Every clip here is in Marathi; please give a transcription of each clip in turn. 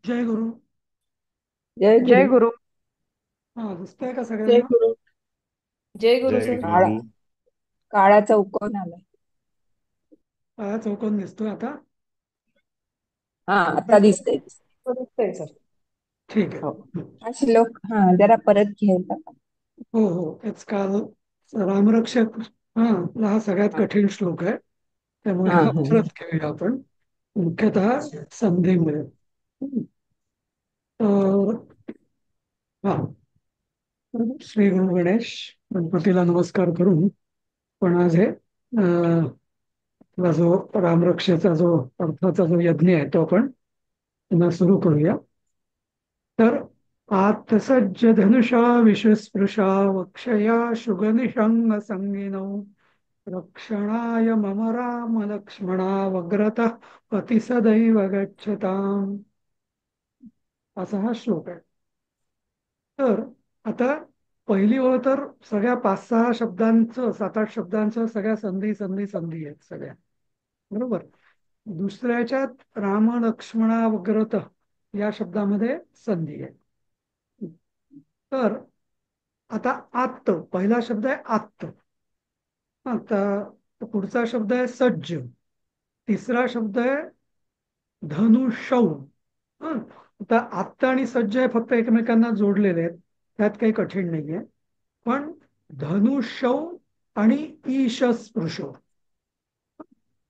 जय गुरु. जय जय गुरु. गुरु. हा, दिसतंय का जय सगळ्यांना? गुरु. जय गुरु जय सर. काळा गुरु. काळाचा उगवण आलाय. हा, चौकोन दिसतोय आता. हा, आता दिसतंय. दिसतंय सर. ठीक हो. आहे. हा श्लोक जरा परत घ्यायचा का? हो हो, तेच काल रामरक्षक. हा, हा सगळ्यात हा कठीण श्लोक आहे, त्यामुळे हा हा हा. परत घेऊया आपण. मुख्यतः संधीमुळे. तर हा, श्री गुरु गणेश गणपतीला नमस्कार करून पण आज हे आपला जो रामरक्षेचा जो अर्थाचा जो यज्ञ आहे तो आपण पुन्हा सुरू करूया. तर आत्सज्ज धनुषा विषस्पृशा वक्षया शुगनिषंग संगिनौ रक्षणाय मम राम लक्ष्मणा वग्रतः पतिसदैव गच्छताम्, असा हा श्लोक आहे. तर आता पहिली ओळ तर सगळ्या 5-6 शब्दांचं, 7-8 शब्दांचं सगळ्या संधी संधी संधी आहेत सगळ्या, बरोबर. दुसऱ्याच्यात राम लक्ष्मणा वग्रत या शब्दामध्ये संधी आहे. तर आता आत्त पहिला शब्द आहे आत्त. आता पुढचा शब्द आहे सज्ज. तिसरा शब्द आहे धनुषौ. हं. आता आत्त आणि सज्ज हे फक्त एकमेकांना जोडलेले आहेत, त्यात काही कठीण नाहीये. पण धनुषौ आणि ईशस्पृशो,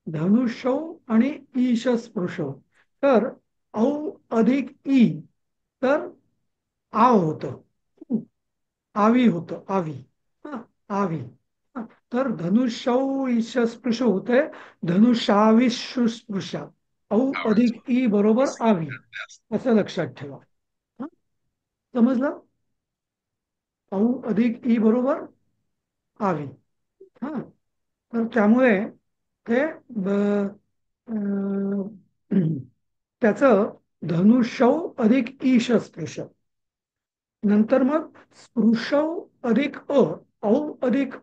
धनुषौ आणि ईशस्पृशो. तर औ अधिक ई, तर आव होतं, आवी होतं, आवी. हा, आवी. हा, तर धनुषौ ईशस्पृशो होते धनुषाविशुस्पृशा. औ अधिक ई बरोबर आवी, असं लक्षात ठेवा. हा, समजलं? औ अधिक ई बरोबर आवी. हा, तर त्यामुळे ते त्याचं धनुष्यौ अधिक ईश स्पृश. नंतर मग स्पृशौ अधिक औ अधिक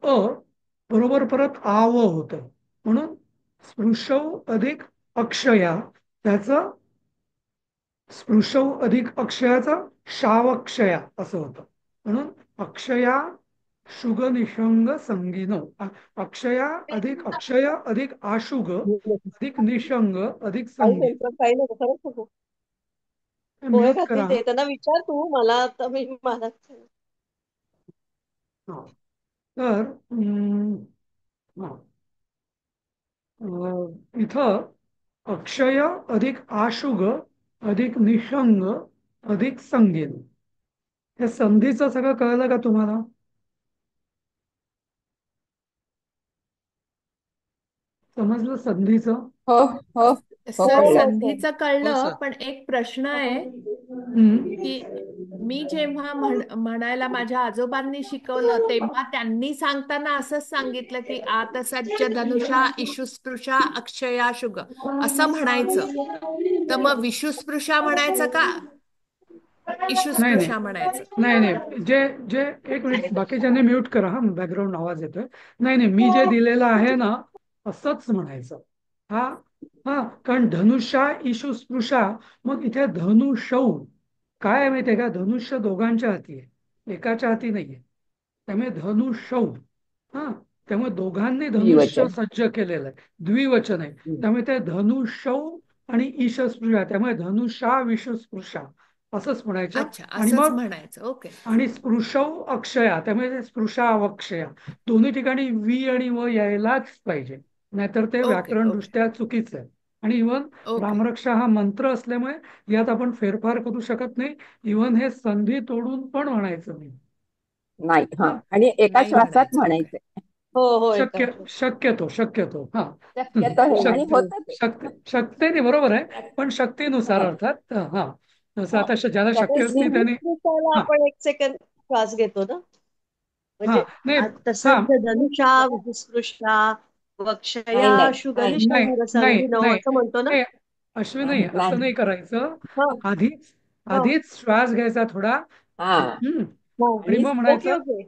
बरोबर परत आव होतं, म्हणून स्पृशौ अधिक अक्षया, त्याचं स्पृशौ अधिक अक्षयाचा शावक्षया असं होतं. म्हणून अक्षया शुग निषंग संगीनो. अक्षया अधिक अक्षय अधिक आशुग अधिक निषंग अधिक काही संगी. बोलतो काही नको खरंच नको. पोहे म्यूट खातील करा. ते त्यांना विचार तू मला आता मी मला. हा. तर हा. इथं अक्षय अधिक आशुग अधिक निषंग अधिक संगीन, हे संधीचं सगळं कळलं का तुम्हाला? समजलं संधीचं? हो हो हो, हो सर कळलं. हो सर. संधीचं हो कळलं, सर. पण एक प्रश्न आहे हम्म. की मी जेव्हा म्हणायला माझ्या आजोबांनी शिकवलं तेव्हा त्यांनी सांगताना असंच सांगितलं की आतसज्ज धनुषा इशुस्पृशा अक्षया शुग असं म्हणायचं. तर मग विषुस्पृशा म्हणायचं का नाही नाही इशुस्पृशा म्हणायचं? नाही नाही, जे जे एक मिनिट, बाकीच्यांनी म्यूट करा, हा बॅकग्राऊंड आवाज येतोय. नाही नाही, मी जे दिलेलं आहे ना असंच म्हणायचं. हा. हा, कारण धनुष्या इशू स्पृशा, मग इथे धनुषौ काय आहे माहितीये का, धनुष्य दोघांच्या हाती आहे, एकाच्या हाती नाहीये. त्यामुळे धनुषौ. हा, त्यामुळे दोघांनी धनुष्य द्विवचन. सज्ज केलेलं आहे, द्विवचन आहे. त्यामुळे ते धनुषौ आणि ईशस्पृशा, त्यामुळे धनुषा विषस्पृशा असंच म्हणायचं. अच्छा, आणि असंच मग म्हणायचं. ओके. आणि स्पृशौ अक्षया, त्यामुळे ते स्पृशा अवक्षया, दोन्ही ठिकाणी वी आणि व यायलाच पाहिजे, नाहीतर ते ओके. ओके. व्याकरणदृष्ट्या चुकीचं आहे. आणि इव्हन ओके. रामरक्षा हा मंत्र असल्यामुळे यात आपण फेरफार करू शकत नाही. इव्हन हे संधी तोडून पण म्हणायचं नाही. नाही, हा, हा, आणि एका नाही श्वासात म्हणायचं. ओके. म्हणायचंय. हो हो शक्य एकाच. शक्यतो शक्यतो हा. शक्यतो हे आणि शक्य होत ते. शक्तीने बरोबर आहे, पण शक्तीनुसार अर्थात. हा, जसं आता ज्याला शक्य असते त्याने. दिसायला हा आपण एक सेकंड श्वास घेतो ना, हा, म्हणजे नाही. हा, तसंच धनुषा विस्पृशा वक्षया नाही नाही नाही नाही शुगनिशंग नाही संगिनो नाही असं म्हणतो ना. नाही, अश्विनी असं नाही. नाही करायचं. हा आधीच हा आधीच श्वास घ्यायचा थोडा. हा. हम्म. हा. आणि आणि मग ओके म्हणायचं. ओके.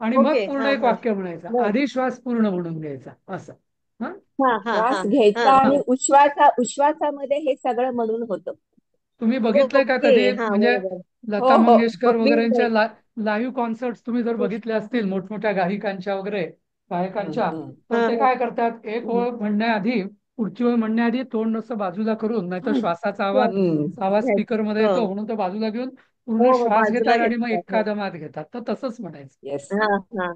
आणि मग ओके पूर्ण हा एक हा. वाक्य म्हणायचं, बर. आधी श्वास पूर्ण म्हणून घ्यायचा असं. हा हा हा श्वास हा हा घ्यायचा हा आणि उश्वासामध्ये हे सगळं म्हणून होतं. तुम्ही बघितलंय का ओके. कधी हा, म्हणजे बरोबर. लता हो हो मंगेशकर वगैरेंच्या मी लाईव्ह कॉन्सर्ट तुम्ही जर बघितले असतील मोठमोठ्या गायिकांच्या वगैरे गायकांच्या, हम्म. तर हा ते हा काय करतात, एक हम्म. ओळ म्हणण्याआधी पुढची ओळ म्हणण्याआधी तोंड असं बाजूला करून, नाहीतर श्वासाचा आवाज हम्म. आवाज घ्यायचं. स्पीकरमध्ये हो येतो म्हणून तो बाजूला घेऊन हो पूर्ण हो, श्वास बाजूला घेतात आणि मग घेतात. हो. एकादमात घेतात, तर तसंच म्हणायचं. येस. हा हा.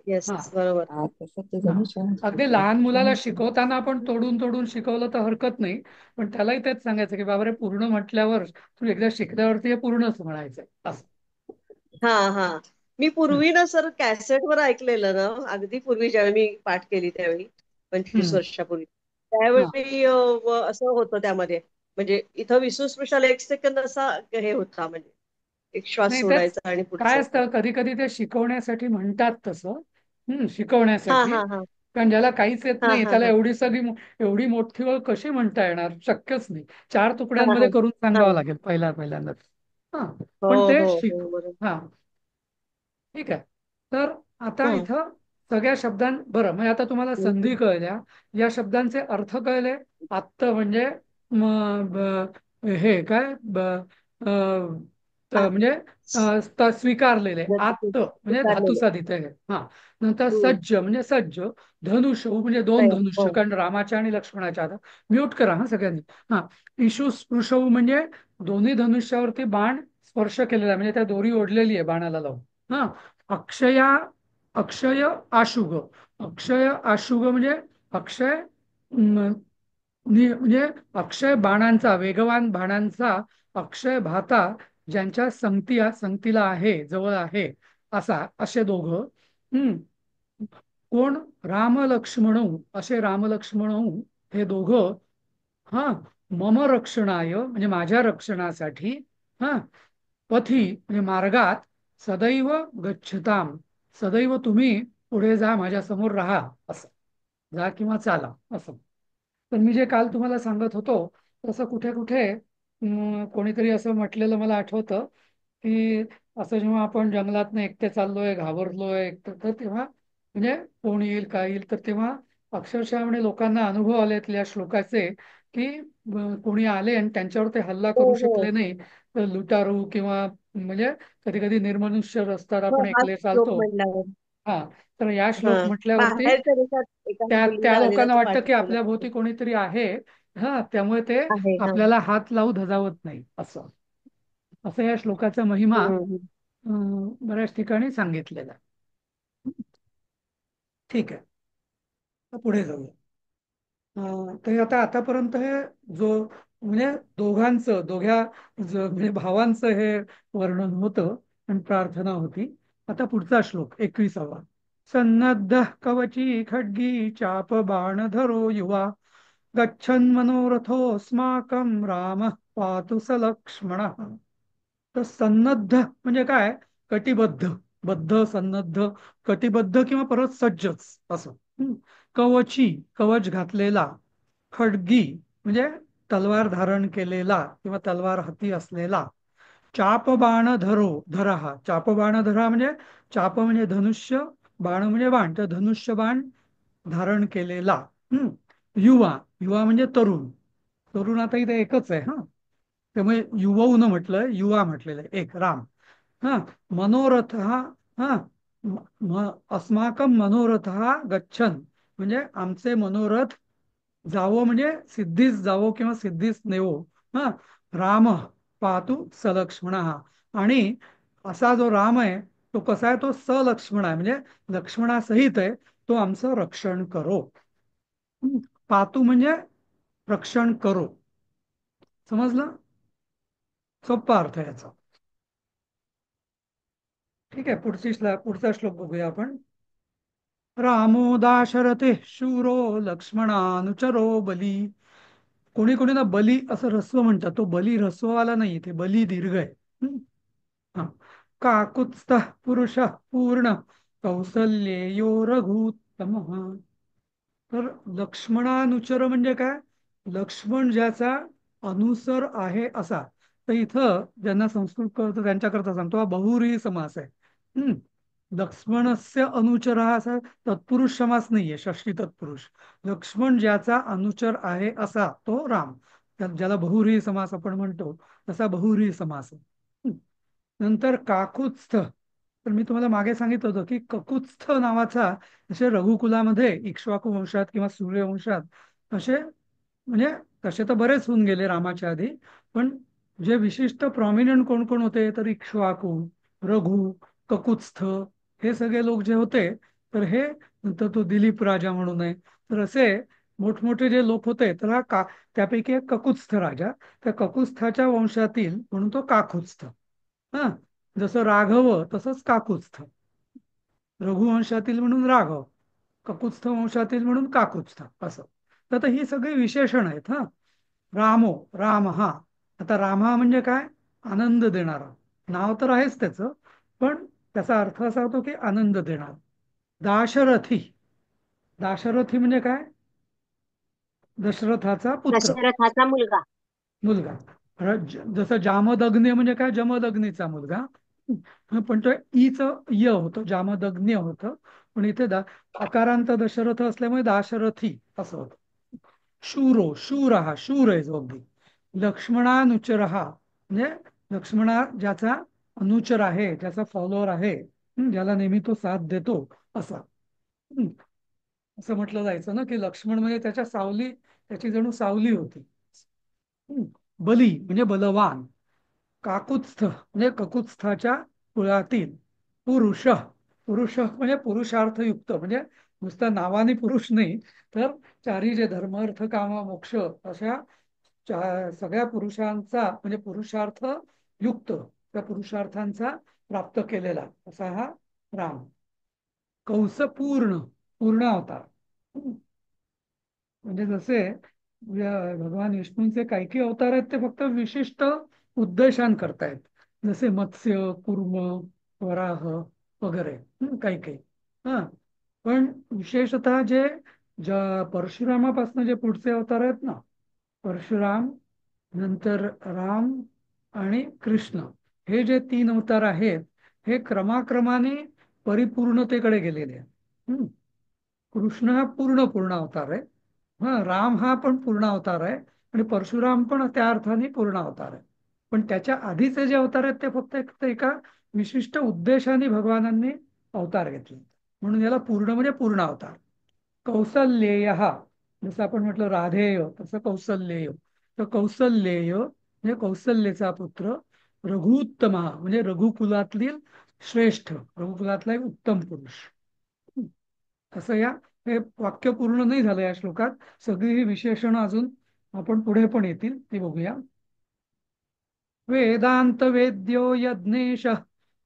येस, हा बरोबर. तसंच हा. धनुष्य अगदी लहान मुलाला शिकवताना आपण तोडून तोडून शिकवलं तर हरकत नाही, पण त्यालाही तेच सांगायचं की बाबा रे, पूर्ण म्हटल्यावर तू एकदा शिकल्यावरती हे पूर्णच म्हणायचंय असं. हा हा. मी हम्म. पूर्वी ना सर कॅसेटवर ऐकलेलं ना, अगदी पूर्वी ज्यावेळी मी पाठ केली त्यावेळी, 25 हम्म. वर्षापूर्वी, हा. त्यावेळी असं होतं त्यामध्ये. म्हणजे इथं विसूस्पृशाला 1 सेकंद असा हे होता, म्हणजे एक श्वास नाही तेच, सोडायचा आणि काय पुढचा. असतं कधी कधी ते शिकवण्यासाठी म्हणतात तसं. हा शिकवण्यासाठी. हा हा कारण ज्याला काहीच येत हा नाही हा त्याला हा एवढी मोठी ओळ कशी म्हणता येणार, शक्यच नाही. 4 हा तुकड्यांमध्ये हा करून हा. सांगावं लागेल पहिल्यांदाच. हा. हो पण ते हो शिक हो, बरोबर. हा. ठीक आहे. तर आता हं. इथं सगळ्या बरं, म्हणजे आता तुम्हाला हं, संधी कळल्या, या शब्दांचे अर्थ कळले. आत्त म्हणजे म, हे काय अ, आ, म्हणजे स्वीकारलेले. जसं आत्त म्हणजे स्वीकारलेलं. धातुसाधित आहे. हा. नंतर हं. सज्ज म्हणजे सज्ज. धनुष्य म्हणजे 2 तयार. धनुष्य, हो. कारण रामाच्या आणि लक्ष्मणाच्या. आता म्यूट करा हा सगळ्यांनी. हा. इशू स्पृशऊ म्हणजे दोन्ही धनुष्यावरती बाण स्पर्श केलेला आहे, म्हणजे त्या दोरी ओढलेली आहे बाणाला लावून. हा. अक्षया अक्षय आशुग. अक्षय आशुग म्हणजे अक्षय म्हणजे अक्षय बाणांचा, वेगवान बाणांचा अक्षय भाता, ज्यांच्या संगतीला आहे, जवळ आहे, असे दोघं. कोण? राम लक्ष्मण, असे राम लक्ष्मण हे दोघं. हा. मम रक्षणाय म्हणजे माझ्या रक्षणासाठी. हा. पथी म्हणजे मार्गात. सदैव गच्छताम, सदैव तुम्ही पुढे जा, माझ्या समोर राहा असं. जा किंवा चाला असं. तर मी जे काल तुम्हाला सांगत होतो, तसं कुठे कुठे कोणीतरी असं म्हटलेलं मला आठवतं, की असं जेव्हा आपण जंगलातनं एकटे चाललोय, घाबरलोय एकटं, तर तेव्हा म्हणजे कोण येईल काय येईल, तर तेव्हा अक्षरशः म्हणजे लोकांना अनुभव आलेत या श्लोकाचे, की कोणी आले आणि त्यांच्यावर ते हल्ला हो करू हो शकले नाही, तर लुटारू किंवा म्हणजे कधी कधी निर्मनुष्य रस्त्यावर हो, आपण हाच एकले श्लोक चालतो. म्हटल्यावर. हा. तर या हा. श्लोक म्हटल्यावरती बाहेरच्या देशात एका त्या त्या मुलीला आलेला लोकांना तो वाटतं पाठ की केला आपल्या भोवती कोणीतरी आहे. हा. त्यामुळे ते आहे. हा. आपल्याला हात लावू धजावत नाही असं. असं या श्लोकाचा महिमा हम्म. बऱ्याच ठिकाणी सांगितलेला आहे. ठीक आहे. तर पुढे जाऊया. तर आता आतापर्यंत हे जो म्हणजे म्हणजे भावांचं हे वर्णन होतं आणि प्रार्थना होती. आता पुढचा श्लोक 21वा. सन्नद्ध कवची खड्गी चाप बाणधरो युवा गच्छन् मनोरथोऽस्माकं रामः पातु स लक्ष्मणः. तर सन्नद्ध म्हणजे काय? कटिबद्ध. बद्ध, सन्नद्ध, कटिबद्ध किंवा परत सज्जच असं. कवची कवच घातलेला. खड्गी म्हणजे तलवार धारण केलेला किंवा तलवार हाती असलेला. चापबाण धरा. हा चापबाण धरा म्हणजे चाप म्हणजे धनुष्य, बाण म्हणजे बाण, तर धनुष्य बाण धारण केलेला. युवा युवा म्हणजे तरुण. तरुण आता इथे एकच आहे हा, त्यामुळे युवऊन म्हटलं, युवा म्हटलेलं आहे एक राम. हा. मनोरथ हा. हा. अस्माकं मनोरथ हा गच्छन म्हणजे आमचे मनोरथ जावो, म्हणजे सिद्धीस जावो किंवा सिद्धीस नेवो. हा. राम पाहतु सलक्ष्मण. आणि असा जो राम आहे तो कसा आहे? तो सलक्ष्मण आहे, म्हणजे लक्ष्मणासहित आहे, तो आमचं रक्षण करो. पातू म्हणजे रक्षण करो. समजलं? सोपा अर्थ आहे याचा. ठीक आहे. पुढचा श्लोक बघूया आपण. रामो दाशरथे शूरो लक्ष्मणानुचरो बली. कोणी कोणी ना बली असं ऱ्हस्व म्हणतात, तो बली ऱ्हस्ववाला नाही, ते बली दीर्घ आहे. हा. काकुत्स्थ पुरुष पूर्ण कौसल्येयो रघुत्तम. तर लक्ष्मणानुचर म्हणजे काय? लक्ष्मण ज्याचा अनुसर आहे असा. तर इथं ज्यांना संस्कृत कळतं त्यांच्याकरता सांगतो, हा बहुव्रीही समास आहे. लक्ष्मणस्य अनुचर हा असा तत्पुरुष समास नाहीये, षष्ठी तत्पुरुष. लक्ष्मण ज्याचा अनुचर आहे असा तो राम. ज्याला बहुव्रीही समास आपण म्हणतो तसा बहुव्रीही समास. नंतर काकुत्स्थ. तर मी तुम्हाला मागे सांगितलं होतं की ककुत्स्थ नावाचा जसे रघुकुलामध्ये इक्ष्वाकू वंशात किंवा सूर्यवंशात असे म्हणजे तसे तर बरेच होऊन गेले रामाच्या आधी, पण जे विशिष्ट प्रॉमिनंट कोण कोण होते तर इक्ष्वाकू, रघु, ककुत्स्थ हे सगळे लोक जे होते, तर हे नंतर तो दिलीप राजा म्हणून आहे. तर असे मोठमोठे जे लोक होते तर त्यापैकी एक ककुत्स्थ राजा, त्या ककुत्स्थाच्या वंशातील म्हणून तो काकुत्स्थ. हा, जसं राघव तसंच काकुत्स्थ. रघुवंशातील म्हणून राघव, ककुत्स्थ वंशातील म्हणून काकुत्स्थ असं. तर आता ही सगळी विशेषण आहेत. हा, रामो, राम हा. आता राम हा म्हणजे काय? आनंद देणारा. नाव तर आहेच त्याचं, पण त्याचा अर्थ असा होतो की आनंद देणारा. दाशरथी. दाशरथी म्हणजे काय? दशरथाचा पुत्र, दशरथाचा मुलगा. मुलगा. जसं जामदग्नी म्हणजे काय? जमदग्नीचा मुलगा. पण तो ईच य होतं, जामदग्न्य होतं. पण इथे अकारांत दशरथ असल्यामुळे दाशरथी असं होतं. शूरो, शूर हा, शूर आहे जो अगदी. लक्ष्मणानुचर हा म्हणजे लक्ष्मणा ज्याचा अनुचर आहे, ज्याचा फॉलोअर आहे, ज्याला नेहमी तो साथ देतो असा. हम्म, असं म्हटलं जायचं ना की लक्ष्मण म्हणजे त्याच्या सावली, त्याची जणू सावली होती. बली म्हणजे बलवान. काकुत्स्थ म्हणजे ककुत्स्थाच्या कुळातील. पुरुष, पुरुष म्हणजे पुरुषार्थयुक्त, म्हणजे नुसतं नावाने पुरुष नाही, तर चारी जे धर्म अर्थ काम मोक्ष अशा सगळ्या पुरुषांचा म्हणजे पुरुषार्थ युक्त, त्या पुरुषार्थांचा प्राप्त केलेला असा हा राम. कंस पूर्ण, पूर्ण अवतार. म्हणजे जसे भगवान विष्णूंचे काही काही अवतार आहेत ते फक्त विशिष्ट उद्देशांकरतायत, जसे मत्स्य, कुर्म, वराह वगैरे. काही काही. हा, पण विशेषतः जे परशुरामापासून जे पुढचे अवतार आहेत ना, परशुराम नंतर राम आणि कृष्ण, हे जे तीन अवतार आहेत हे क्रमाक्रमाने परिपूर्णतेकडे गेलेले आहेत. कृष्ण हा पूर्ण पूर्ण अवतार आहे. हा, राम हा पण पूर्ण अवतार आहे आणि परशुराम पण त्या अर्थाने पूर्ण अवतार आहे. पण त्याच्या आधीचे जे अवतार आहेत ते फक्त एका विशिष्ट उद्देशाने भगवानांनी अवतार घेतले, म्हणून याला पूर्ण म्हणजे पूर्ण अवतार. कौसल्येय हा, जसं आपण म्हटलं राधेय तसं कौसल्येय. तर कौसल्येय म्हणजे कौसल्येचा पुत्र. रघुत्तम म्हणजे रघुकुलातील श्रेष्ठ, रघुकुलातला एक उत्तम पुरुष. असं या हे वाक्य पूर्ण नाही झालं या श्लोकात. सगळी ही विशेषणं अजून आपण पुढे पण येतील, ती बघूया. वेदांत वेद्यो यज्ञेश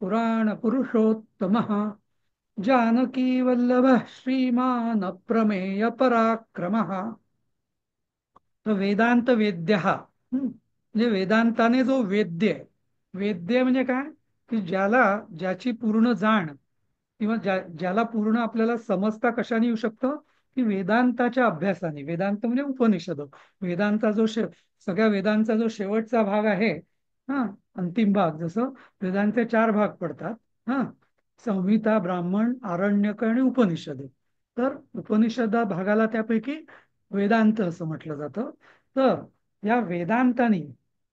पुराण पुरुषोत्तम जानकी वल्लभ श्रीमान प्रमेय पराक्रम. तर वेदांत वेद्य हा म्हणजे वेदांताने जो वेद्य आहे. वेद्य म्हणजे काय? की ज्याची पूर्ण जाण किंवा ज्याला पूर्ण आपल्याला समजता कशाने येऊ शकतं की वेदांताच्या अभ्यासाने. वेदांत म्हणजे उपनिषद. वेदांता सगळ्या वेदांचा जो शेवटचा भाग आहे, हा, अंतिम भाग, जसं वेदांचे 4 भाग पडतात. हा, संहिता, ब्राह्मण, आरण्यक आणि उपनिषद. तर उपनिषदा भागाला त्यापैकी वेदांत असं म्हटलं जातं. तर या वेदांतानी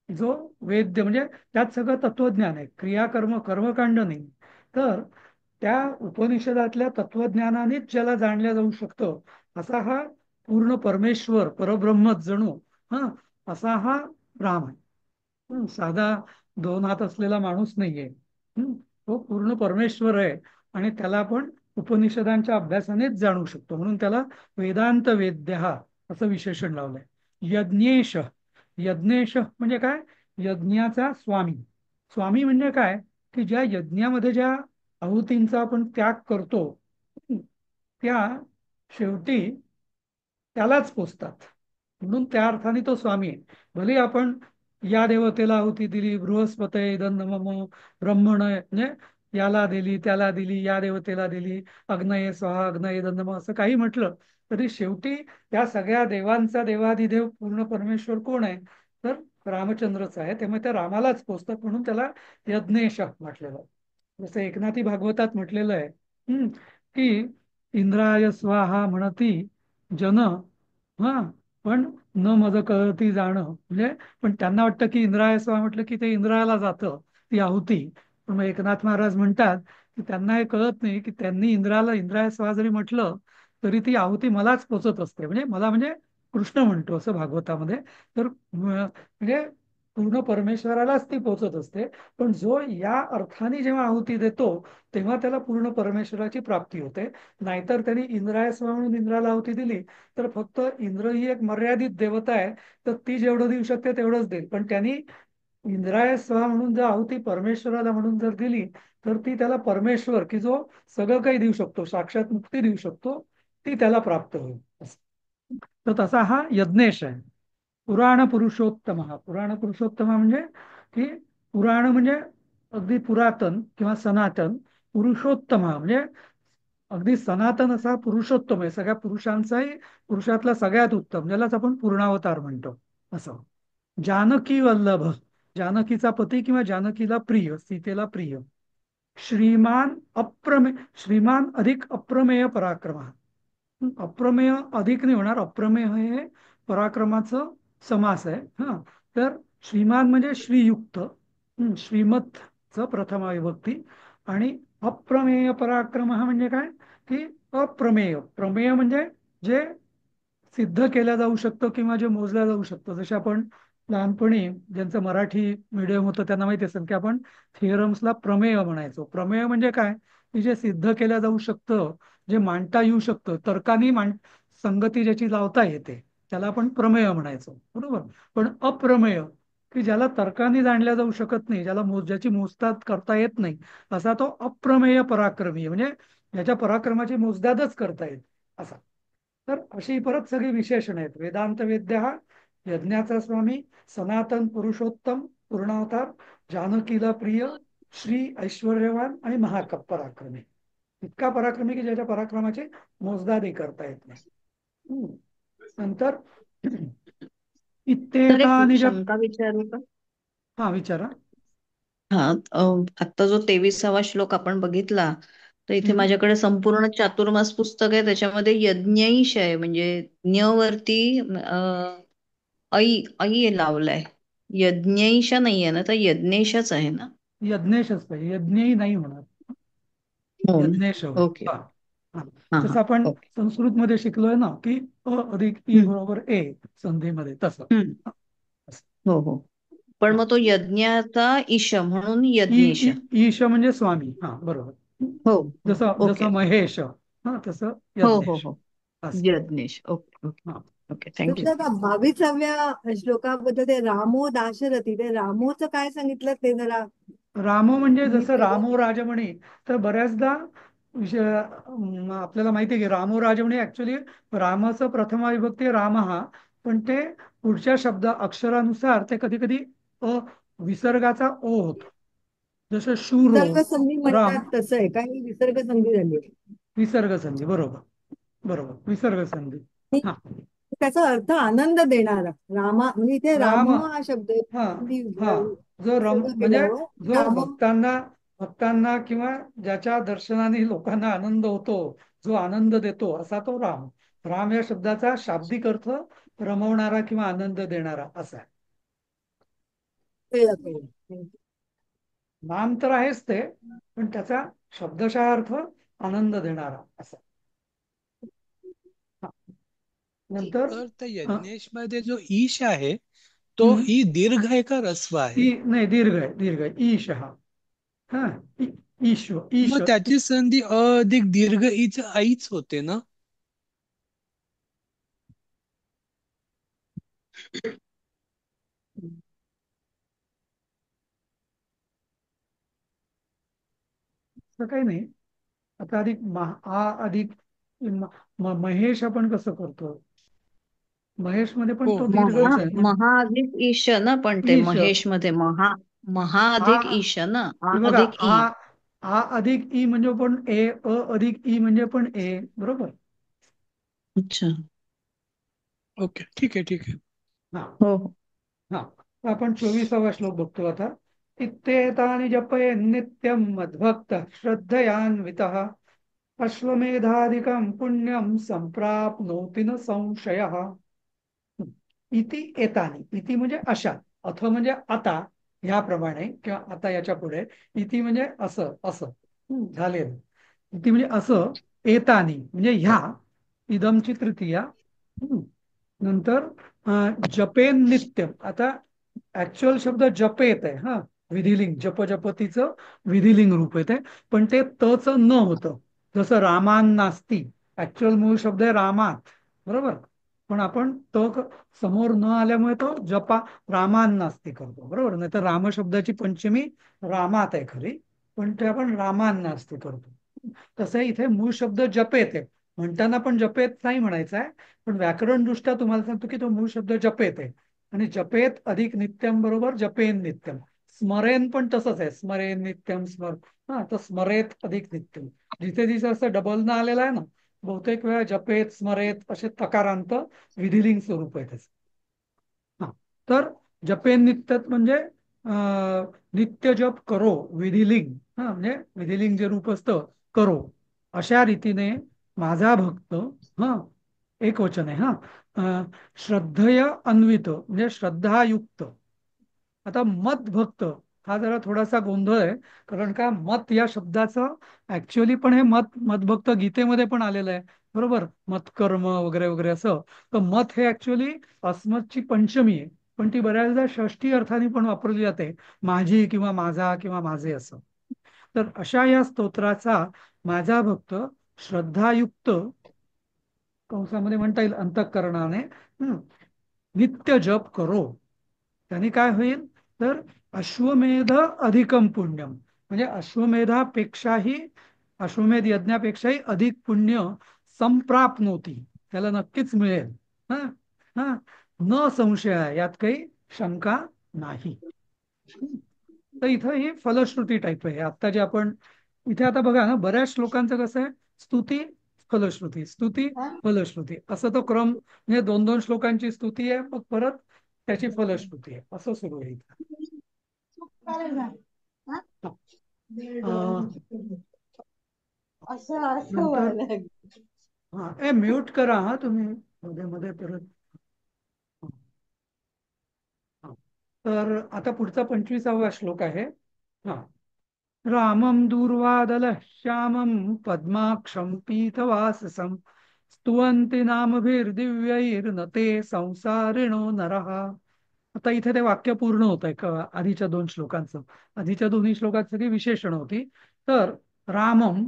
जो वेद्य म्हणजे त्यात सगळं तत्वज्ञान आहे, क्रियाकर्म कर्मकांड नाही, तर त्या उपनिषदातल्या तत्वज्ञानानेच ज्याला जाणल्या जाऊ शकतं असा हा पूर्ण परमेश्वर परब्रह्मच जणू, हा, असा हा राम आहे. साधा 2 हात असलेला माणूस नाहीये. तो पूर्ण परमेश्वर आहे आणि त्याला आपण उपनिषदांच्या अभ्यासानेच जाणू शकतो, म्हणून त्याला वेदांत वेद्य हा असं विशेषण लावलंय. यज्ञेश, यज्ञेश म्हणजे काय? यज्ञाचा स्वामी. स्वामी म्हणजे काय? की ज्या यज्ञामध्ये ज्या आहुतींचा आपण त्याग करतो त्या शेवटी त्यालाच पोचतात, म्हणून त्या अर्थाने तो स्वामी आहे. भले आपण या देवतेला आहुती दिली, बृहस्पते मम ब्रह्मण म्हणजे याला दिली त्याला दिली, या देवतेला दिली, अग्नये स्वाहा अग्नये दंडम असं काही म्हटलं तरी शेवटी त्या सगळ्या देवांचा देवाधिदेव पूर्ण परमेश्वर कोण आहे? तर रामचंद्रच आहे. त्यामुळे त्या रामालाच पोचतात, म्हणून त्याला यज्ञेश म्हटलेलं आहे. जसं एकनाथी भागवतात म्हटलेलं आहे की इंद्राय स्वाहा म्हणती जन, हा, पण न मज कळती जाणं म्हणजे, पण त्यांना वाटतं की इंद्राय स्वाहा म्हटलं की ते इंद्राला जातं ती आहुती. पण मग एकनाथ महाराज म्हणतात की त्यांना हे कळत नाही की त्यांनी इंद्राय स्वाहा जरी म्हटलं तरी ती आहुती मलाच पोचत असते, म्हणजे मला म्हणजे कृष्ण म्हणतो असं भागवतामध्ये. तर म्हणजे पूर्ण परमेश्वरालाच ती पोचत असते. पण जो या अर्थाने जेव्हा आहुती देतो तेव्हा त्याला पूर्ण परमेश्वराची प्राप्ती होते. नाहीतर त्यांनी इंद्राय स्वाहा म्हणून इंद्राला आहुती दिली तर फक्त इंद्र ही एक मर्यादित देवता आहे, तर ती जेवढं देऊ शकते तेवढंच देईल. पण त्यांनी इंद्राय स्वाहा म्हणून जर आहुती परमेश्वराला म्हणून जर दिली तर ती त्याला परमेश्वर की जो सगळं काही देऊ शकतो, साक्षात मुक्ती देऊ शकतो, ती त्याला प्राप्त होईल असं. तर तसा हा यज्ञेश आहे. पुराण पुरुषोत्तम, हा पुराण पुरुषोत्तम म्हणजे की पुराण म्हणजे अगदी पुरातन किंवा सनातन, पुरुषोत्तम हा म्हणजे अगदी सनातन असा पुरुषोत्तम आहे, सगळ्या पुरुषांचाही पुरुषातला सगळ्यात उत्तम, ज्यालाच आपण पूर्णावतार म्हणतो असं. जानकी वल्लभ, जानकीचा पती किंवा जानकीला प्रिय, सीतेला प्रिय. श्रीमान श्रीमान अधिक अप्रमेय पराक्रम, अप्रमेय अधिक नाही होणार, अप्रमेय हे पराक्रमाचं समास आहे. हा, तर श्रीमान म्हणजे श्रीयुक्त, श्रीमतचं प्रथमा विभक्ती. आणि अप्रमेय पराक्रम हा म्हणजे काय की अप्रमेय, प्रमेय म्हणजे जे सिद्ध केलं जाऊ शकतं किंवा जे मोजलं जाऊ शकतं. जसे आपण लहानपणी ज्यांचं मराठी मीडियम होतं त्यांना माहिती असेल की आपण थिअरम्सला प्रमेय म्हणायचो. प्रमेय म्हणजे काय की जे सिद्ध केलं जाऊ शकतं, जे मांडता येऊ शकतं, तर्कानी संगती ज्याची लावता येते त्याला आपण प्रमेय म्हणायचो, बरोबर. पण अप्रमेय की ज्याला तर्काने जाणल्या जाऊ शकत नाही, ज्याला ज्याची मोजदाद करता येत नाही, असा तो अप्रमेय पराक्रमी, म्हणजे ज्याच्या पराक्रमाची मोजदादच करता येत असा. तर अशी परत सगळी विशेषण आहेत. वेदांत वेद्य हा यज्ञाचा स्वामी, सनातन पुरुषोत्तम पूर्णावतार, जानकीला प्रिय, श्री ऐश्वर्यवान आणि महापराक्रमी. इतका पराक्रमी की ज्याच्या पराक्रमाची मोजदादी करता येत नाही. नंतर तर एक इत्तेतानि जप, शंका विचारू का? हा विचारा. हा, आता जो 23वा श्लोक आपण बघितला तर इथे हम्म. माझ्याकडे संपूर्ण चातुर्मास पुस्तक आहे, त्याच्यामध्ये यज्ञईश आहे, म्हणजे ज्ञ वरती ऐ ऐ लावलाय. यज्ञईश नाहीये ना, तर यज्ञेशच आहे ना? यज्ञेशच पाहिजे, यज्ञही नाही होणार, हो ना. यज्ञेश होईल. ओके. हा, हा. हा जसं हा. आपण ओके. संस्कृत मध्ये शिकलोय ना की अ अधिक ई हम्म. बरोबर ए संधीमध्ये, तसं. हम्म. हा, असं. हो हो. पण हा. मग तो यज्ञाचा ईश म्हणून ई यज्ञेश. ईश म्हणजे स्वामी, हा बरोबर. हो हो. जसं ओके. जसं महेश, हा तसं हो हो यज्ञेश हो. असं. यज्ञेश. Okay okay. हा, ओके, ठीक थँक्यू. आहे. आता 22व्या श्लोकाबद्दल ते रामो दाशरथी, ते रामोचं काय सांगितलं ते जरा रामो म्हणजे नीट जसं करूया. रामो राजमणी, तर बऱ्याचदा आपल्याला माहिती आहे की रामो राजमणी ऍक्च्युली रामाचं प्रथमा विभक्ती राम हा, पण ते पुढच्या शब्द अक्षरानुसार ते कधी कधी अ विसर्गाचा ओ होतो. जसं शूरो, विसर्ग संधी राम, म्हणतात तसं आहे, काही विसर्ग संधी झाली विसर्ग संधी, बरोबर बरोबर, विसर्ग संधी. आणि हा, त्याचा अर्थ आनंद देणारा रामा, म्हणजे इथे राम, राम हा शब्द आहे. हा हा, जो विसर्ग म्हणजे केल्यावर जो राम भक्तांना किंवा ज्याच्या दर्शनाने लोकांना आनंद होतो, जो आनंद देतो असा तो राम. राम या शब्दाचा शाब्दिक अर्थ रमवणारा किंवा आनंद देणारा असा आहे. कळलं कळलं. नाम तर आहेच ते, पण त्याचा शब्दशः अर्थ आनंद देणारा असा. हा. नंतर तर त्या अ, यज्ञेश मध्ये जो ईश आहे तो हम्म, ई दीर्घ आहे का ऱ्हस्व आहे? नाही दीर्घ आहे, दीर्घ आहे, ईश हा, ईश्व ईश. मग त्याची संधी अ अधिक दीर्घ ईच आईच होते ना? असं काही नाही. आता अधिक आ अधिक महेश आपण कसं करतो, महेश मध्ये पण हो तो महा दीर्घच आहे पण महा अधिक ईश ना, पण ते ईश. महेश मध्ये महा आ अधिक ईश ना, आ हे बघा, अधिक ई. आ अधिक ई म्हणजे पण ए, अ अधिक ई म्हणजे पण ए, बरोबर. अच्छा. ओके, ठीक आहे ठीक आहे. हा हो हो. हा, आपण 24वा श्लोक बघतो आता. इत्तेतानि जपये नित्यं मद्भक्त श्रद्धयान्वितः अश्वमेधादिकं पुण्यं संप्राप्नोति न संशयः. इति एतानी. इति म्हणजे अशा, अथ म्हणजे आता, ह्याप्रमाणे किंवा आता याच्या पुढे. इति म्हणजे असं असं झालेलं. इति म्हणजे असं, एतानी म्हणजे ह्या, इदमची तृतीया. नंतर जपेन नित्यम. आता ऍक्च्युअल शब्द जपेत आहे हा, विधिलिंग, जपतीचं विधिलिंग रूप येते, पण ते तच न होतं. जसं रामान नास्ती, ऍक्च्युअल मूळ शब्द आहे रामात, बरोबर, पण आपण समोर न आल्यामुळे तो जपा रामान नास्ती करतो, बरोबर. नाही तर राम शब्दाची पंचमी रामात आहे खरी, पण ते आपण रामान नास्ती करतो. तसं इथे मूळ शब्द जपेत आहे, म्हणताना पण जपेत नाही म्हणायचा आहे, पण व्याकरण दृष्ट्या तुम्हाला सांगतो की तो मूळ शब्द जपेत आहे. आणि जपेत अधिक नित्यम बरोबर जपेन नित्यम. स्मरेन पण तसंच आहे, स्मरेन नित्यम स्मर. हा, तर स्मरेत अधिक नित्यम, जिथे जिथे असं डबल न आलेलं आहे ना, बहुतेक वेळा जपेत स्मरेत असे तकारांत विधिलिंग स्वरूप आहे त्याचं. हा, तर जपेन नित्यत म्हणजे नित्य जप करो, विधिलिंग. हा, म्हणजे विधिलिंग जे रूप असतं करो, अशा रीतीने माझा भक्त. हा, एक वचन आहे. हा, श्रद्धेय अन्वित म्हणजे श्रद्धायुक्त. आता मत भक्त हा जरा थोडासा गोंधळ आहे, कारण का मत या शब्दाचं ऍक्च्युअली पण हे मतभक्त गीतेमध्ये पण आलेलं आहे, बरोबर, मतकर्म वगैरे वगैरे असं. तर मत हे ऍक्च्युअली अस्मतची पंचमी आहे, पण ती बऱ्याचदा षष्ठी अर्थाने पण वापरली जाते, माझी किंवा माझा किंवा माझे असं. तर अशा या स्तोत्राचा माझा भक्त श्रद्धायुक्त, कंसामध्ये म्हणता येईल अंतःकरणाने, नित्य जप करो. त्याने काय होईल तर अश्वमेध अधिकम पुण्यम, म्हणजे अश्वमेधापेक्षाही, अश्वमेध यज्ञापेक्षाही अधिक पुण्य संप्राप्नोती, त्याला नक्कीच मिळेल. हा, हा, न संशय, यात काही शंका नाही. तर इथं ही फलश्रुती टाईप आहे. आता जे आपण इथे आता बघा ना, बऱ्याच श्लोकांचं कसं आहे, स्तुती फलश्रुती, स्तुती फलश्रुती, असं तो क्रम, म्हणजे दोन दोन श्लोकांची स्तुती आहे, मग परत त्याची फलश्रुती आहे, असं सुरू आहे इथं. नंतर हा, म्यूट करा हा तुम्ही मध्ये मध्ये परत. हा, तर आता पुढचा 25वा श्लोक आहे. हा, रामं दूर्वादल श्यामं पद्माक्षं पीतवाससं स्तुवन्ति नामभिर्दिव्यैर्न ते संसारिणो नरः. आता इथे ते वाक्य पूर्ण होत आहे का आधीच्या दोन श्लोकांचं. आधीच्या दोन्ही श्लोकात सगळी विशेषण होती. तर रामम,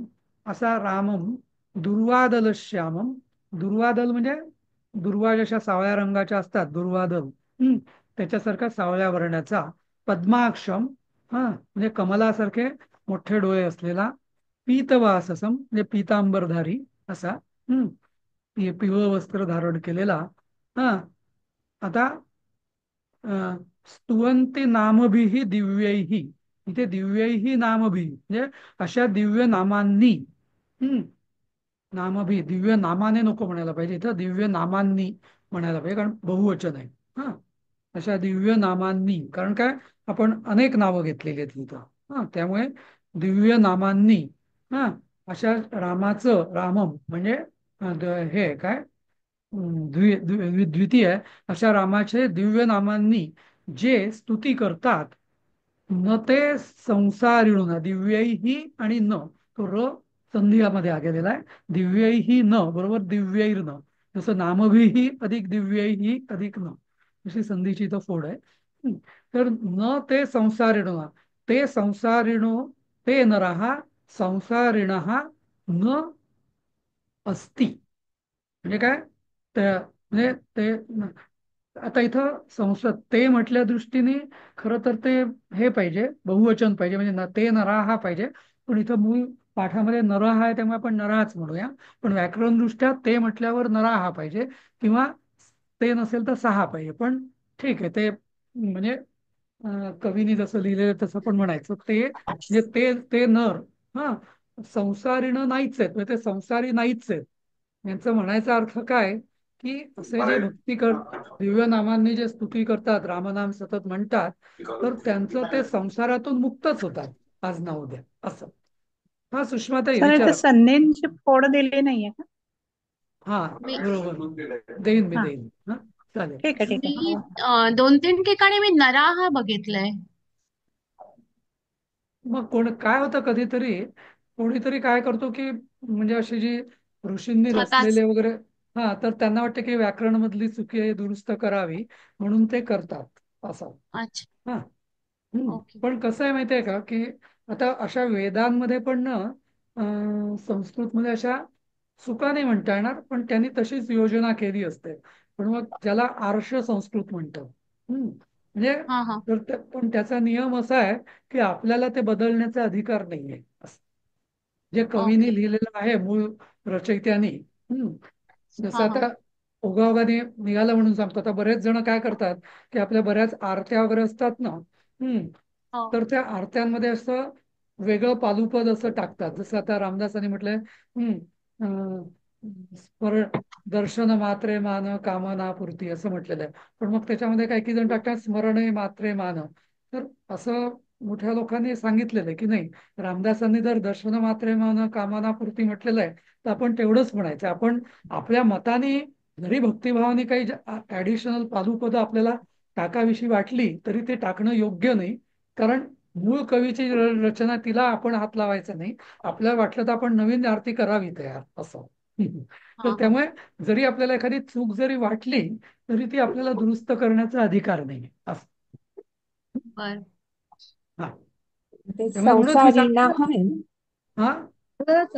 असा रामम, दुर्वादल श्यामम, दुर्वादल म्हणजे दुर्वा जशा सावळ्या रंगाच्या असतात दुर्वादल, त्याच्यासारखा सावळ्या वर्णाचा, पद्माक्षम, हा म्हणजे कमलासारखे मोठे डोळे असलेला, पीतवाससम म्हणजे पीतांबरधारी असा, पिवळं वस्त्र धारण केलेला. हा, आता स्तुवंती नामभिही दिव्यैही, इथे दिव्यैही नामभी म्हणजे अशा दिव्य नामांनी. नामभी, दिव्य नामाने नको म्हणायला पाहिजे, इथं दिव्य नामांनी म्हणायला पाहिजे, कारण बहुवचन आहे. हा, अशा दिव्य नामांनी, कारण काय आपण अनेक नावं घेतलेली आहेत इथं. हा, त्यामुळे दिव्य नामांनी, हा, अशा रामाचं, रामम म्हणजे हे काय द्वितीय, अशा रामाचे दिव्य नामांनी जे स्तुती करतात, न ते संसारिणू, दिव्यैही आणि न, तो र संधियामध्ये गेलेला आहे, दिव्यैही न बरोबर दिव्यैर्न, जसं नामभिही अधिक दिव्यैही अधिक न, अशी संधीची इथं फोड आहे. तर न ते संसारिणो, ते संसारिणो, ते नरहा संसारिण न अस्ति, म्हणजे काय म्हणजे ते आता इथं ते म्हटल्या दृष्टीने खरं तर ते हे पाहिजे, बहुवचन पाहिजे, म्हणजे ते नरा हा पाहिजे, पण इथं मूळ पाठामध्ये नरा हा आहे त्यामुळे आपण नराच म्हणूया, पण व्याकरण दृष्ट्या ते म्हटल्यावर नरा हा पाहिजे, किंवा ते नसेल तर सहा पाहिजे, पण ठीक आहे, ते म्हणजे कवीने जसं लिहिलेलं तसं पण म्हणायचं, ते म्हणजे ते नर, हा, संसारीनं नाहीच आहेत, म्हणजे ते संसारी नाहीच आहेत, यांचं म्हणायचा अर्थ काय की असे जे दिव्य नामांनी जे स्तुती करतात, रामनाम सतत म्हणतात, तर त्यांचं ते संसारातून मुक्तच होतात आज ना उद्या असं. हा, सुषमाताई सर इथे विचारा. संज्ञेची फोड दिली नाहीये का? हा, मी बरोबर, देईन मी हा. देईन. हा, चालेल. ठीक आहे ठीक आहे. मी 2-3 ठिकाणी मी नराहा बघितलंय. मग काय होतं कधीतरी कोणीतरी काय करतो की म्हणजे अशी जी ऋषींनी स्वतःच. रचलेले वगैरे, हा, तर त्यांना वाटतं की व्याकरण मधली चुकी आहे, दुरुस्त करावी म्हणून ते करतात असं. अच्छा. हा. ओके. पण कसं आहे माहितीये का की आता अशा वेदांमध्ये पण ना संस्कृतमध्ये अशा चुका नाही म्हणता येणार, पण त्यांनी तशीच योजना केली असते. पण मग ज्याला आर्ष संस्कृत म्हणतात. म्हणजे हा हा. पण त्याचा नियम असा आहे की आपल्याला ते बदलण्याचा अधिकार नाहीये असं. जे कवीने ओके. लिहिलेलं आहे मूळ रचयित्याने. जसं हा हा. आता ओघाओघाने निघालं म्हणून सांगतो. आता बरेच जण काय करतात की आपल्या बऱ्याच आरत्या वगैरे असतात ना. हो. तर त्या आरत्यांमध्ये असं वेगळं पालुपद असं टाकतात. जसं आता रामदासांनी म्हटलंय स्मरण दर्शन मात्रे मान कामना पूर्ती असं म्हटलेलं आहे. पण मग त्याच्यामध्ये काही जण टाकतात स्मरणे मात्रे मान. तर असं मोठ्या लोकांनी सांगितलेलं आहे की नाही, रामदासांनी जर दर्शन मात्रे मान कामना पूर्ती म्हटलेलं आहे तर आपण तेवढंच म्हणायचं. आपण आपल्या मताने जरी भक्तिभावाने काही ऍडिशनल पादुपद आपल्याला टाकाविषयी वाटली तरी ते टाकणं योग्य नाही. कारण मूळ कवीची रचना तिला आपण हात लावायचा नाही. आपल्याला वाटलं तर आपण नवीन आरती करावी तयार असं. तर हा हा. त्यामुळे जरी आपल्याला एखादी चूक जरी वाटली तरी ती आपल्याला दुरुस्त करण्याचा अधिकार नाही असं. बर. हा. ते त्यामुळे म्हणूनच मी संसारी ना सांगतो. आहे ना. हा.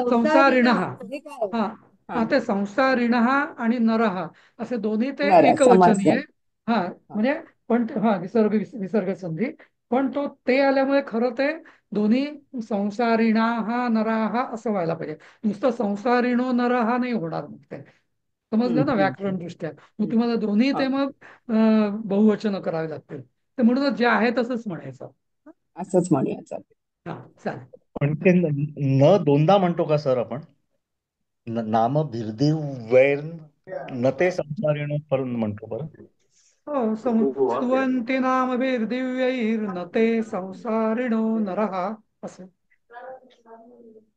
संसारी संसारिण ना हा. हे काय? हा. हा हा, ते संसारिण आणि नरहा असे दोन्ही ते नर एकवचनी आहे. समजलं. हा. हा. म्हणजे पण हा विसर्ग संधी. पण तो ते आल्यामुळे खरं ते दोन्ही संसारिणा हा नराहा असं व्हायला पाहिजे. नुसतं संसारिणो नरहा नाही होणार मग ते. समजलं ना व्याकरण हम्म. दृष्ट्या. मग तुम्हाला दोन्ही हा ते मग बहुवचन करावे लागतील. तर म्हणून जे आहे तसंच म्हणायचं. असंच म्हणूया. हा. चालेल. पण ते न दोनदा म्हणतो का सर आपण? नाम भिर्दिव वैर न ते संसारिण करून म्हणतो बरं. हो. स्तुवन्ति नामभिर्दिव्यैर्न ते संसारिणो नरः असं.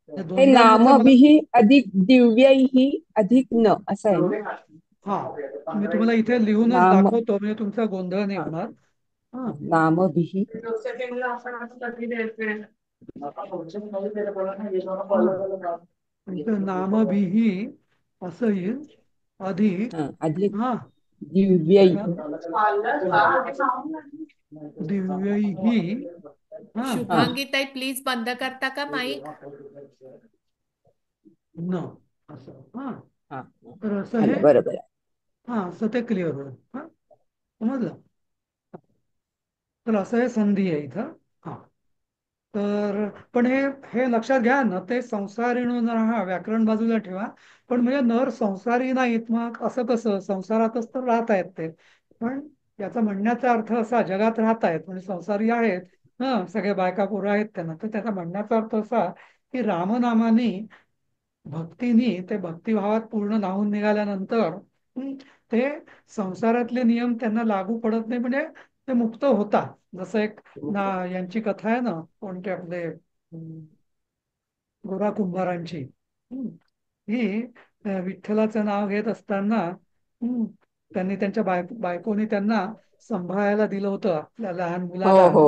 हे हे दोनदा नचं मला. नामभिः अधिक दिव्यैः अधिक न असं आहे ना. हा. मी तुम्हाला इथे लिहूनच नाम दाखवतो म्हणजे तुमचा गोंधळ नाही होणार. हा. नामभिः इथं नामभिही असं येईल अधिक. अधिक हा. दिव्यैः. दिव्यैही. हा. हा शुभांगी ताई प्लीज बंद करता का माईक? न असं. हा. हा तर असं हे. झालं बरोबर आहे. हा. असं ते क्लिअर होईल. हा. समजलं. तर असं हे संधी आहे इथं. हा. तर पण हे हे लक्षात घ्या ना, ते संसारी नर हा व्याकरण बाजूला ठेवा. पण म्हणजे नर संसारी नाहीत मग असं कसं, संसारातच तर राहत आहेत ते. पण याचा म्हणण्याचा अर्थ असा, जगात राहत आहेत म्हणजे संसारी आहेत. हा. सगळे बायका पोरं आहेत त्यांना. तर त्याचा म्हणण्याचा अर्थ असा की रामनामाने भक्तीनी ते भक्तिभावात पूर्ण न्हावून निघाल्यानंतर ते संसारातले नियम त्यांना लागू पडत नाही. म्हणजे ते मुक्त होतात. जसं एक ना यांची कथा आहे ना, कोणते आपले गोरा कुंभारांची. ही विठ्ठलाचं नाव घेत असताना त्यांनी त्यांच्या बायकोनी त्यांना सांभाळायला दिलं होतं आपल्या लहान हो मुलाला. हो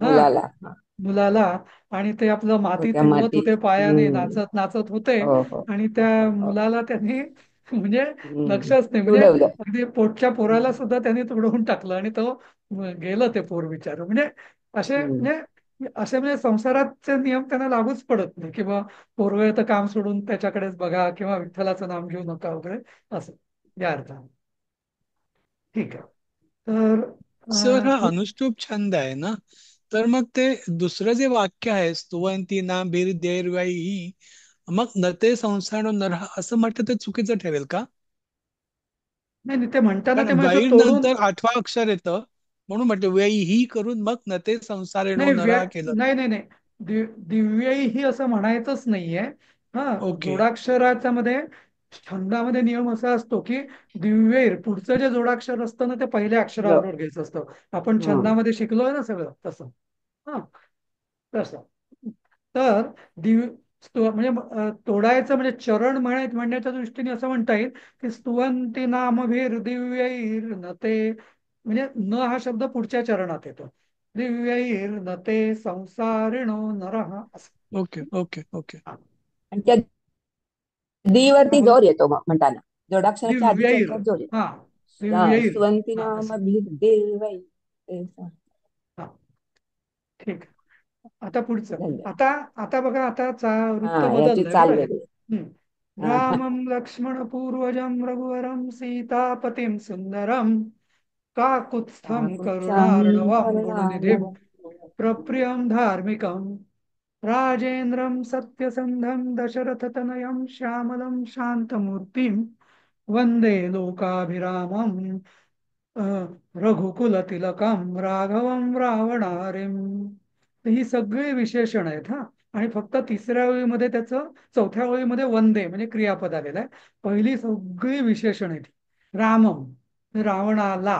हा. मुलाला. हा. मुलाला. आणि ते आपलं मातीत त्या रुळत होते मातीत. पायाने, नाचत नाचत होते. हो हो आणि हो त्या हो हो. मुलाला त्यांनी म्हणजे लक्षच नाही, म्हणजे तुडवलं. अगदी पोटच्या पोराला सुद्धा त्यांनी तुडवून टाकलं आणि तो गेलं ते पोर बिचार. म्हणजे हम्म. असे म्हणजे संसाराचे नियम त्यांना लागूच पडत नाही, किंवा पोरगं तर काम सोडून त्याच्याकडेच बघा किंवा विठ्ठलाचं नाम घेऊ नका वगैरे असं या अर्थाने. ठीक आहे. तर सर हा अनुष्टुप छंद आहे ना, तर मग ते दुसरं जे वाक्य आहे स्तुवंती ना बीर देरवाई, मग न ते संसार नरहा असं म्हटलं तर चुकीचं ठरेल का? नाही नाही, ते म्हणताना ते कारण म्हणजे वैर तोडून. नंतर 8वं अक्षर येतं म्हणून म्हटलं व्ययी ही करून मग न ते संसारेणो नाही नरहा केलं. नाही नाही नाही, दिव्यई ही असं म्हणायचंच नाहीये. हा. ओके. जोडाक्षराच्या मध्ये छंदामध्ये नियम असा असतो की दिव्यैर पुढचं जे जोडाक्षर असतं ना, ते पहिल्या ज- अक्षराबरोबर घ्यायचं असतं. आपण हं. छंदामध्ये शिकलोय ना सगळं तसं. हा. तसं. तर दिव म्हणजे तोडायचं म्हणजे चरण म्हणण्याच्या दृष्टीने असं म्हणता येईल की स्तुवंती नामभिर दिव्यैर न ते, म्हणजे न हा शब्द पुढच्या चरणात येतो. दिव्यैर न ते संसारिणो नरः असं. Okay okay okay. हा. आणि त्या दी हा, वरती बोला. जोर येतो मग म्हणताना, जोडाक्षराच्या आधीच्या दिव्यैर. ह्याच्यात जोर हा, येतो. दिव्यैर. सुवंती हा, नाम असं. देवै. हा, ठीक. आता पुढचं. झालं. आता आता बघा, आता वृत्त हा, याची बदललंय चाल बरं हे. वेगळी. हा, रामं लक्ष्मण पूर्वजं रघुवरं सीतापतिं सुंदरं काकुत्स्थं काकुत्स्थं करुणार्णवं गुणनिधिं करुणार्णवं. प्रप्रियं धार्मिकं राजेन्द्रं सत्यसन्धं दशरथतनयं श्यामलं शान्तमूर्तिं वन्दे लोकाभिरामं रघुकुलतिलकं राघवं रावणारिं. तर ही सगळी विशेषण आहेत हा. आणि फक्त तिसऱ्या ओळीमध्ये त्याचं, चौथ्या ओळीमध्ये वंदे म्हणजे क्रियापद आलेलं आहे. पहिली सगळी विशेषण आहेत. रामम रावणाला.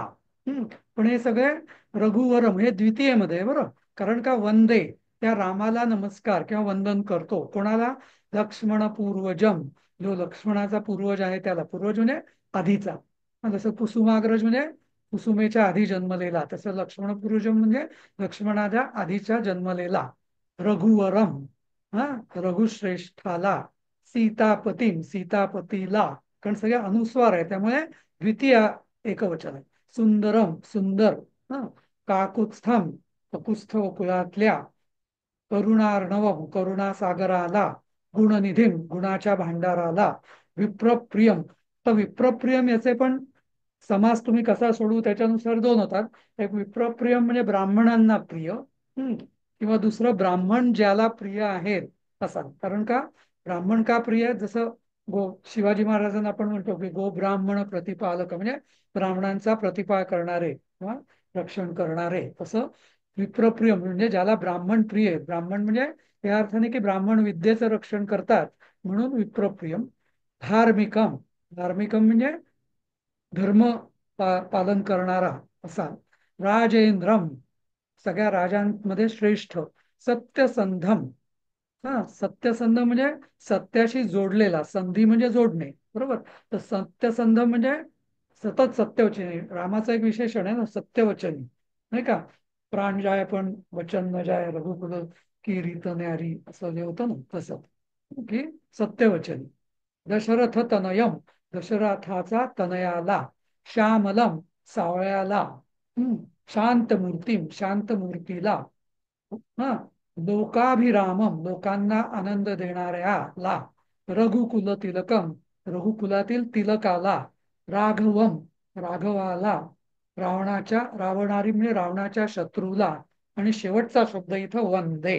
पण हे सगळे रघुवरम हे द्वितीयमध्ये आहे बरं. कारण का वंदे, त्या रामाला नमस्कार किंवा वंदन करतो. कोणाला? लक्ष्मण पूर्वजम, जो लक्ष्मणाचा पूर्वज आहे त्याला. पूर्वज म्हणजे आधीचा. जसं कुसुमाग्रज म्हणजे कुसुमेच्या आधी जन्मलेला, तसं लक्ष्मण पूर्वजम म्हणजे लक्ष्मणाच्या आधीच्या जन्मलेला. रघुवरम, हा, रघुश्रेष्ठाला. सीतापतीम, सीतापतीला. कारण सगळे अनुस्वार आहे त्यामुळे द्वितीय एकवचन आहे. सुंदरम, सुंदर. हा, काकुत्स्थम, ककुत्स्थ कुळातल्या. करुणार्णवम, करुणासागराला. गुणनिधीम, गुणाच्या भांडाराला. विप्रप्रियम. तर विप्रप्रियम याचे पण समास तुम्ही कसा सोडू त्याच्यानुसार दोन होतात. एक विप्रप्रियम म्हणजे ब्राह्मणांना प्रिय, किंवा दुसरं ब्राह्मण ज्याला प्रिय आहेत असा. कारण का ब्राह्मण का प्रिय आहेत? जसं शिवाजी महाराजांना आपण म्हणतो की गो ब्राह्मण प्रतिपालक, म्हणजे ब्राह्मणांचा प्रतिपाळ करणारे किंवा रक्षण करणारे. तसं विप्रप्रिय म्हणजे ज्याला ब्राह्मण प्रिय आहे. ब्राह्मण म्हणजे या अर्थाने की ब्राह्मण विद्येचं रक्षण करतात म्हणून विप्रप्रियम. धार्मिकम, धार्मिकम म्हणजे धर्म पालन करणारा असा. राजेंद्रम, सगळ्या राजांमध्ये श्रेष्ठ. सत्यसंधम, हा, सत्यसंध म्हणजे सत्याशी जोडलेला. संधी म्हणजे जोडणे, बरोबर. तर सत्यसंध म्हणजे सतत सत्यवचनी. रामाचं एक विशेषण आहे ना, सत्यवचनी, नाही का. प्राण जाय पण वचन न जाय, रघुकुल की रीत न्यारी, असं जे होतं ना तसं, की सत्यवचनी. दशरथ तनयम, दशरथाचा तनयाला. श्यामलम, सावळ्याला. शांत मूर्तीम, शांत मूर्तीला. हा, लोकाभिरामम, लोकांना आनंद देणाऱ्याला. रघुकुल तिलकम, रघुकुलातील तिलकाला. राघवम, राघवाला. रावणारी म्हणजे रावणाच्या शत्रूला. आणि शेवटचा शब्द इथं वंदे,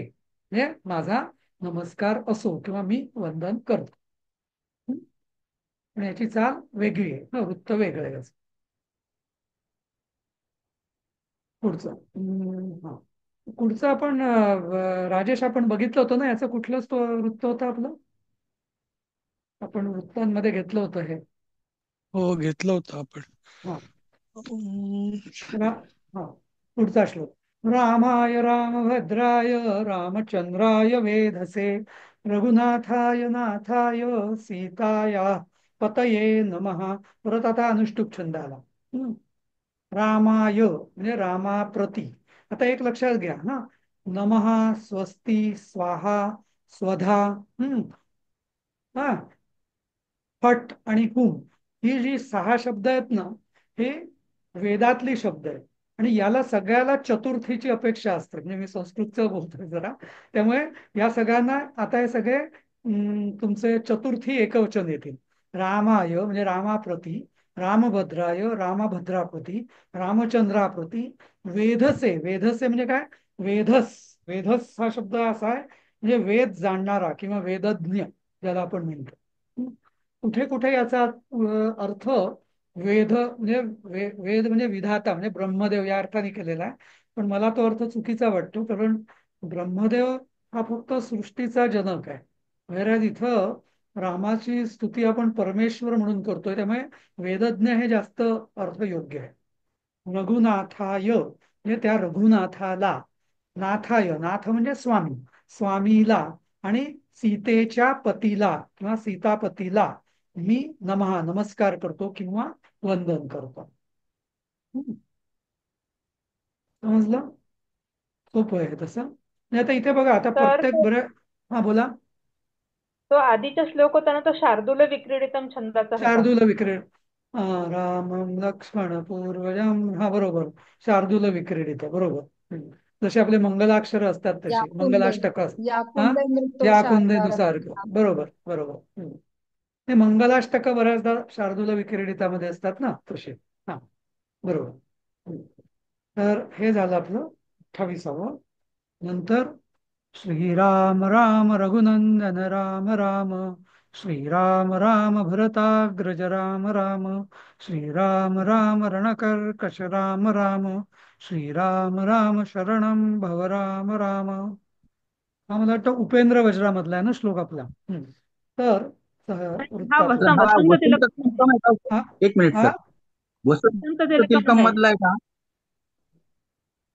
म्हणजे माझा नमस्कार असो किंवा मी वंदन करतो. पण याची चाल वेगळी आहे, वृत्त वेगळं आहे याचं. पुढचं. हा, पुढचं आपण राजेश आपण बघितलं होतं ना, याचं कुठलंच तो वृत्त होतं आपलं. आपण वृत्तांमध्ये घेतलं होतं हे. हो, घेतलं होतं आपण. हा, अं, हा, पुढचा श्लोक. रामाय रामभद्राय रामचंद्राय वेधसे रघुनाथाय नाथाय सीताया पतये नमः. परत आता अनुष्टुप छंद आला. रामाय म्हणजे रामाप्रती. आता एक लक्षात घ्या हा, नमः, स्वस्ती, स्वाहा, स्वधा, हा, फट आणि हुम, ही जी 6 शब्द आहेत ना, हे वेदातली शब्द आहेत. आणि याला सगळ्याला चतुर्थीची अपेक्षा असते. म्हणजे मी संस्कृतचं बोलतोय जरा, त्यामुळे या सगळ्यांना आता हे सगळे तुमचे चतुर्थी एकवचन येतील. रामाय म्हणजे रामाप्रती, रामभद्राय रामभद्राप्रती, रामचंद्राप्रती. वेधसे, वेधसे म्हणजे काय? वेधस, वेधस हा शब्द असा आहे म्हणजे वेद जाणणारा किंवा वेदज्ञ ज्याला आपण म्हणतो. कुठे कुठे याचा अर्थ वेद म्हणजे वेद म्हणजे विधाता म्हणजे ब्रह्मदेव या अर्थाने केलेला आहे. पण मला तो अर्थ चुकीचा वाटतो, कारण ब्रह्मदेव हा फक्त सृष्टीचा जनक आहे. वगैरे इथं रामाची स्तुती आपण परमेश्वर म्हणून करतोय, त्यामुळे वेदज्ञ हे जास्त अर्थ योग्य आहे. रघुनाथाय म्हणजे त्या रघुनाथाला. नाथाय, नाथ म्हणजे स्वामी, स्वामीला. आणि सीतेच्या पतीला किंवा सीतापतीला मी नमस्कार करतो किंवा वंदन करतो. हम्म. समजलं? सोपं आहे तसं. म्हणजे आता इथे बघा, आता तर प्रत्येक बरं. हा बोला. तो आधीचा श्लोक होता ना, तो शार्दूल विक्रीडितम छंदाचा होता. शार्दूल विक्रीड रामं लक्ष्मण पूर्वजम, हा बरोबर. शार्दूल विक्रीडित बरोबर. जसे आपले मंगलाक्षर असतात तशी मंगलाष्टक हा या कुंदेंदुसारखं बरोबर बरोबर. हे मंगलाष्टक बऱ्याचदा शार्दूल विक्रीडितामध्ये असतात ना तसे. हा बरोबर. तर हे झालं आपलं 28. नंतर श्रीराम राम रघुनंदन राम राम, श्रीराम राम भरताग्रज राम राम, श्रीराम राम रणकर्कश राम राम, श्रीराम राम शरणं भव राम राम. हा मला वाटतं उपेंद्र वज्रामधला आहे ना श्लोक आपला. तर हा वृत्ताचा वसंत तिलक हा एक मिनिट हा सर. वसंत वसंत तिलकम तिलकम आहे. मधला आहे का?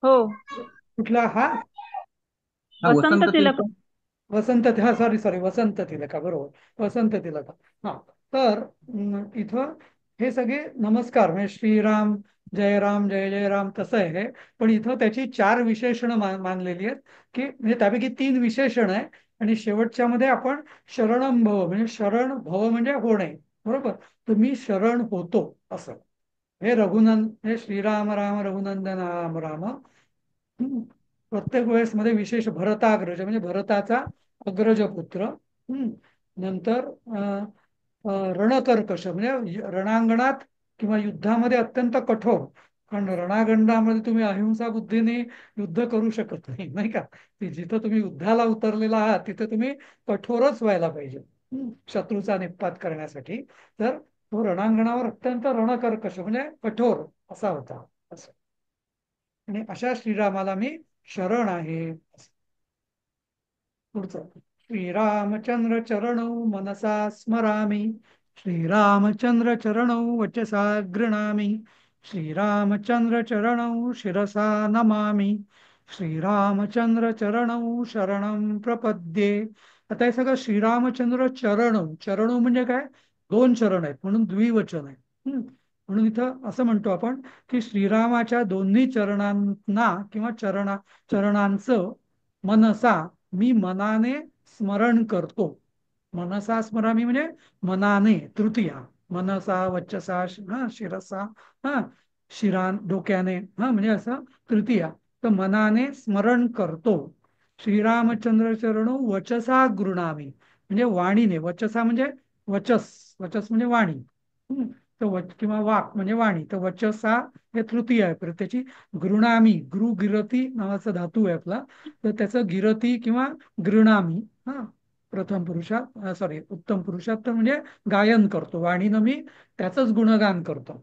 हो, कुठला हा? हा वसंत वसंत तिलक. तिलकम. वसंत, हा सॉरी वसंत तिलका बरोबर, वसंत तिलका. हा तर इथं हे सगळे नमस्कार म्हणजे श्रीराम जय राम जय जय राम तसं आहे हे. पण इथं त्याची 4 विशेषणं मानलेली आहेत की म्हणजे त्यापैकी 3 विशेषण आहे. आणि शेवटच्या मध्ये आपण शरणम भव म्हणजे शरण भव म्हणजे होणे बरोबर. तर मी शरण होतो असं. हे हे श्रीराम राम रघुनंदन राम राम. प्रत्येक वेळेस मध्ये विशेष भरताग्रज म्हणजे भरताचा अग्रज पुत्र. नंतर रणकर्कश म्हणजे रणांगणात किंवा युद्धामध्ये अत्यंत कठोर. कारण रणांगणामध्ये तुम्ही अहिंसा बुद्धीने युद्ध करू शकत नाही, नाही का. जिथं तुम्ही युद्धाला उतरलेला आहात तिथे तुम्ही कठोरच व्हायला पाहिजे शत्रूचा निपात करण्यासाठी. तर तो रणांगणावर अत्यंत रणकर्कश म्हणजे कठोर असा होता असं. आणि अशा श्रीरामाला मी शरण आहे. पुढचं श्रीरामचंद्र चरणौ मनसा स्मरामि, श्रीरामचंद्र चरणौ वचसा गृणामि, श्रीरामचंद्र चरणौ शिरसा नमामि, श्रीरामचंद्र चरणौ शरणं प्रपद्ये. आता हे सगळं श्रीरामचंद्र चरणौ म्हणजे काय? 2 चरण आहेत म्हणून द्विवचन आहे. म्हणून इथं असं म्हणतो आपण की श्रीरामाच्या दोन्ही चरणांना किंवा चरणांचं मनसा मी मनाने स्मरण करतो. मनसा स्मरामी म्हणजे मनाने तृतीया. मनसा वचसा शिरसा शिरान डोक्याने म्हणजे असं तृतीया. तर मनाने स्मरण करतो. श्रीरामचंद्र चरण वचसा गृणामी म्हणजे वाणीने. वचसा म्हणजे वचस म्हणजे वाणी. तर किंवा वाक म्हणजे वाणी. तर वचसा हे तृतीय आहे. त्याची गृणामी गिरती नावाचा धातू आहे आपला. तर त्याचं गिरती किंवा गृणामी प्रथम पुरुषात सॉरी उत्तम पुरुषात तर म्हणजे गायन करतो. वाणीनं मी त्याचंच गुणगान करतो.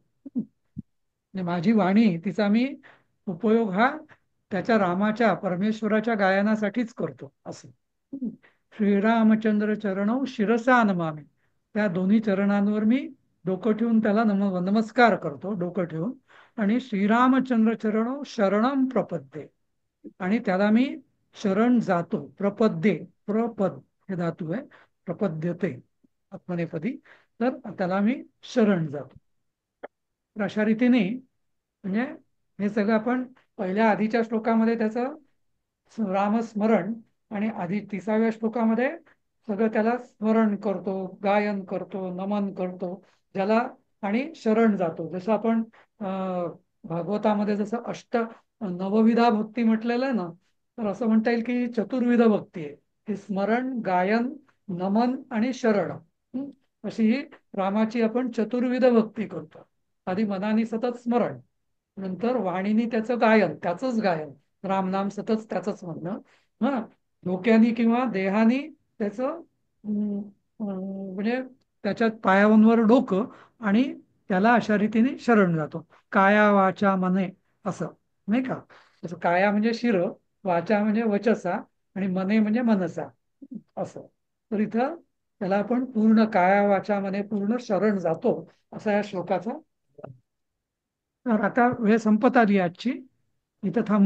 माझी वाणी तिचा मी उपयोग हा त्याच्या रामाच्या परमेश्वराच्या गायनासाठीच करतो असं. श्रीरामचंद्र चरणौ शिरसा नमामि. त्या दोन्ही चरणांवर मी डोकं ठेवून त्याला नमस्कार करतो डोकं ठेवून. आणि श्रीरामचंद्र चरणौ शरणम प्रपद्ये आणि त्याला मी शरण जातो. प्रपद्ये प्रपद हे धातू आहे. प्रपद्यते आत्मनेपदी. तर त्याला मी शरण जातो. तर अशा रीतीने म्हणजे हे सगळं आपण पहिल्या आधीच्या श्लोकामध्ये त्याचं रामस्मरण आणि आधी 30व्या श्लोकामध्ये सगळं त्याला स्मरण करतो, गायन करतो, नमन करतो ज्याला आणि शरण जातो. जसं आपण भागवतामध्ये जसं नवविधा भक्ती म्हटलेलं आहे ना, तर असं म्हणता येईल की चतुर्विध भक्ती आहे. ही स्मरण, गायन, नमन आणि शरण अशी ही रामाची आपण चतुर्विध भक्ती करतो. आधी मनाने सतत स्मरण, नंतर वाणीने त्याचं गायन, त्याचंच गायन, रामनाम सतत त्याचंच म्हणणं, डोक्यानी किंवा देहानी त्याचं म्हणजे त्याच्या पायावर डोकं आणि त्याला अशा रीतीने शरण जातो. काया वाचा मने असं नाही का. त्याचं काया म्हणजे शिर, वाचा म्हणजे वचसा आणि मने म्हणजे मनसा असं. तर इथं त्याला आपण पूर्ण काया वाचा मने पूर्ण शरण जातो असा या श्लोकाचा. तर आता वेळ संपत आली आजची. इथं थांबू.